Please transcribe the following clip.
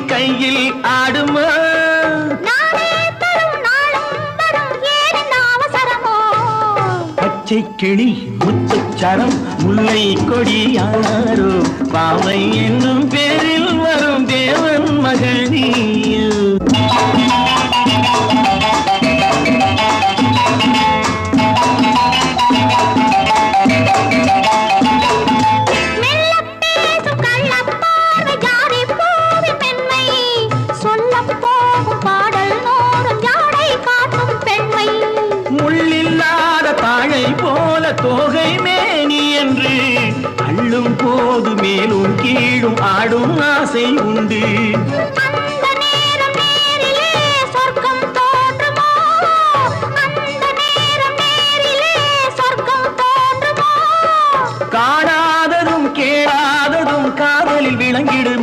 கையில் ஆடுமா பச்சை கிளி முத்துச்சரம் முல்லை கொடி யாரோ பாவை என்னும் பேரில் வரும் தேவன் மகனி தோகை மேனி என்று அள்ளும் போது மேலும் கீழும் ஆடும் ஆசை உண்டு காணாததும் கேளாததும் காதலில் விளங்கிடும்